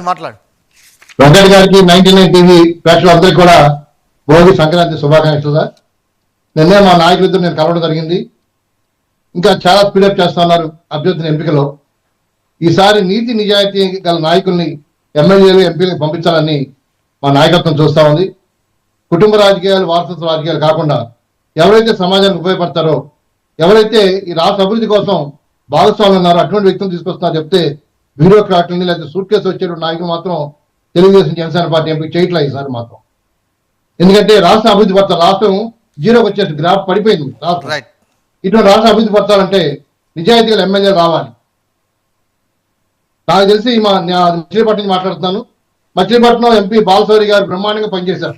మాట్లాడు. వెంకట్ గారికి 99 టీవీ ప్రేక్షకులందరికీ కూడా భోగి సంక్రాంతి శుభాకాంక్షలు సార్. నిన్నే మా నాయకులతో నేను కలవడం జరిగింది. ఇంకా చాలా స్పీడప్ చేస్తా ఉన్నారు అభ్యర్థుల ఎంపికలో. ఈసారి నీతి నిజాయితీ గల నాయకుల్ని ఎమ్మెల్యేలు ఎంపీలకు పంపించాలని మా నాయకత్వం చూస్తా ఉంది. కుటుంబ రాజకీయాలు, వారసత్వ రాజకీయాలు కాకుండా ఎవరైతే సమాజానికి ఉపయోగపడతారో, ఎవరైతే ఈ రాష్ట్ర అభివృద్ధి కోసం భాగస్వాములు ఉన్నారో అటువంటి వ్యక్తులు తీసుకొస్తున్నా చెప్తే బ్యూరోక్రాట్లని లేదా సూట్ కేసు వచ్చే నాయకులు మాత్రం తెలుగుదేశం జనసేన పార్టీ ఎంపీ చేయట్లేదు ఈసారి మాత్రం. ఎందుకంటే రాష్ట్ర అభివృద్ధి పడతారు, రాష్ట్రం జీరోకి వచ్చేసి గ్రాఫ్ పడిపోయింది రాష్ట్రం. ఇటువంటి రాష్ట్ర అభివృద్ధి పడతారంటే నిజాయితీగా ఎమ్మెల్యేలు రావాలి. నాకు తెలిసి మచిలీపట్నం నుంచి మాట్లాడుతున్నాను. మచిలీపట్నం ఎంపీ బాలశౌరి గారు బ్రహ్మాండంగా పనిచేశారు.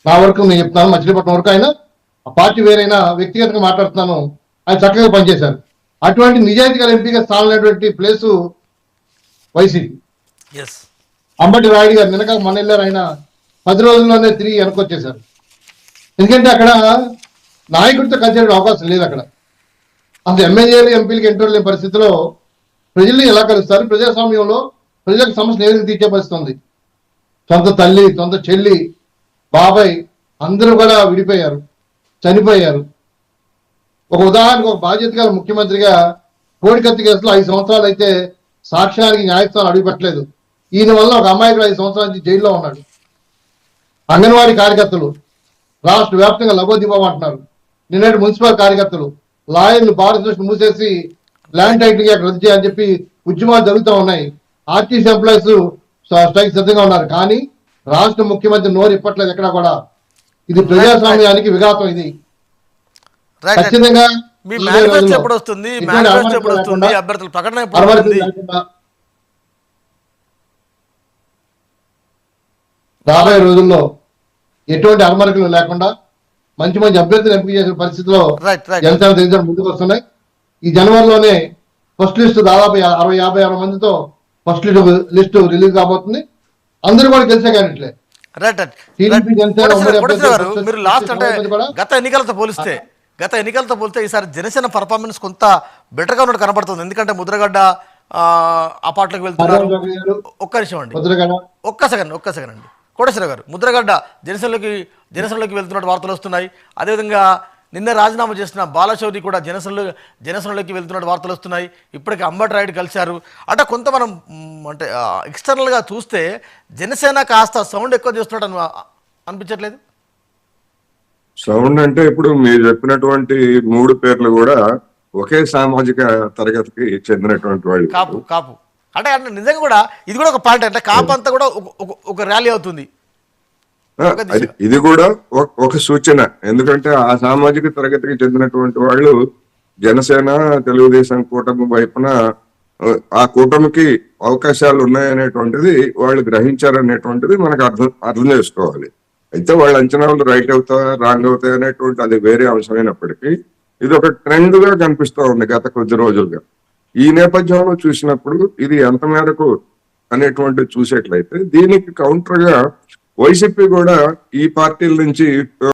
నా వరకు నేను చెప్తున్నాను, మచిలీపట్నం వరకు ఆయన ఆ పార్టీ వేరైనా వ్యక్తిగతంగా మాట్లాడుతున్నాను, ఆయన చక్కగా పనిచేశారు. అటువంటి నిజాయితీ గల ఎంపీగా స్థానమైనటువంటి ప్లేసు వైసీపీ. అంబటి రాయుడు గారు నిన్నక మొన్న వెళ్ళారు, ఆయన 10 రోజుల్లోనే తిరిగి వెనకొచ్చేశారు. ఎందుకంటే అక్కడ నాయకుడితో కలిసే అవకాశం లేదు. అక్కడ అసలు ఎమ్మెల్యేలు ఎంపీలకు ఎంటర్ లేని పరిస్థితిలో ప్రజల్ని ఎలా కలుస్తారు? ప్రజాస్వామ్యంలో ప్రజలకు సమస్యలు ఏ విధంగా తీర్చే పరిస్థితి ఉంది? సొంత తల్లి, సొంత చెల్లి, బాబాయ్ అందరూ కూడా విడిపోయారు, చనిపోయారు. ఒక ఉదాహరణకు ఒక బాధ్యత గల ముఖ్యమంత్రిగా కోడికత్తి కేసులో 5 సంవత్సరాలు అయితే సాక్ష్యానికి న్యాయస్థానం అడుగుపెట్టలేదు. ఈయన వల్ల ఒక అమ్మాయి 5 సంవత్సరాల నుంచి జైల్లో ఉన్నాడు. అంగన్వాడీ కార్యకర్తలు రాష్ట్ర వ్యాప్తంగా లబోదిబోం అంటున్నారు. నిన్నటి మున్సిపల్ కార్యకర్తలు, లాయర్లు భారతదేశం మూసేసి ల్యాండ్ టైటిల్ రద్దు చేయాలని చెప్పి ఉద్యమాలు జరుగుతూ ఉన్నాయి. ఆర్టీసీ ఎంప్లాయీస్ స్ట్రైక్ సిద్ధంగా ఉన్నారు. కానీ రాష్ట్ర ముఖ్యమంత్రి నోరు ఇప్పట్లేదు ఎక్కడా కూడా. ఇది ప్రజాస్వామ్యానికి విఘాతం. ఇది ఖచ్చితంగా రాబోయే రోజుల్లో ఎటువంటి అరమరికలు లేకుండా మంచి మంచి అభ్యర్థులు ఎంపిక చేసిన పరిస్థితిలో జనసేన తెలుగు ముందుకు వస్తున్నాయి. ఈ జనవరిలోనే ఫస్ట్ లిస్ట్ దాదాపు 60-50 మందితో ఫస్ట్ లిస్ట్ రిలీజ్ కాబోతుంది. అందరూ కూడా గెలిచే క్యాండిడేట్లే. మీరు లాస్ట్ అంటే గత ఎన్నికలతో పోలిస్తే ఈసారి జనసేన పర్ఫార్మెన్స్ కొంత బెటర్ గా ఉన్నట్టు కనబడుతుంది. ఎందుకంటే ముద్రగడ్డ అపార్ట్లోకి వెళ్తున్నారు. ఒక్క నిమిషం అండి, ఒక్క సెకండ్ అండి. కోటేశ్వరరావు గారు, ముద్రగడ్డ జనసేనలోకి వెళ్తున్నట్టు వార్తలు వస్తున్నాయి. అదేవిధంగా నిన్న రాజీనామా చేసిన బాలశౌరి కూడా జనసేనలోకి వెళ్తున్నట్టు వార్తలు వస్తున్నాయి. ఇప్పటికీ అంబటి రాయుడు కలిశారు. అంటే కొంత మనం అంటే ఎక్స్టర్నల్గా చూస్తే జనసేన కాస్త సౌండ్ ఎక్కువ చేస్తున్నట్టు అనిపించట్లేదు? సౌండ్ అంటే ఇప్పుడు మీరు చెప్పినటువంటి 3 పేర్లు కూడా ఒకే సామాజిక తరగతికి చెందినటువంటి వాళ్ళు. కాపు అంటే నిజంగా కూడా ఇది కూడా ఒక పాయింట్. అంటే కాపు అంతా కూడా ఒక ర్యాలీ అవుతుంది. ఇది కూడా ఒక సూచన. ఎందుకంటే ఆ సామాజిక తరగతికి చెందినటువంటి వాళ్ళు జనసేన తెలుగుదేశం కూటమి వైపున ఆ కూటమికి అవకాశాలు ఉన్నాయనేటువంటిది వాళ్ళు గ్రహించారనేటువంటిది మనకు అర్థం చేసుకోవాలి. అయితే వాళ్ళ అంచనాలు రైట్ అవుతాయా రాంగ్ అవుతాయి అనేటువంటి అది వేరే అంశమైనప్పటికీ ఇది ఒక ట్రెండ్ గా కనిపిస్తూ ఉంది గత కొద్ది రోజులుగా. ఈ నేపథ్యంలో చూసినప్పుడు ఇది ఎంత మేరకు అనేటువంటి చూసేట్లయితే దీనికి కౌంటర్ గా వైసీపీ కూడా ఈ పార్టీల నుంచి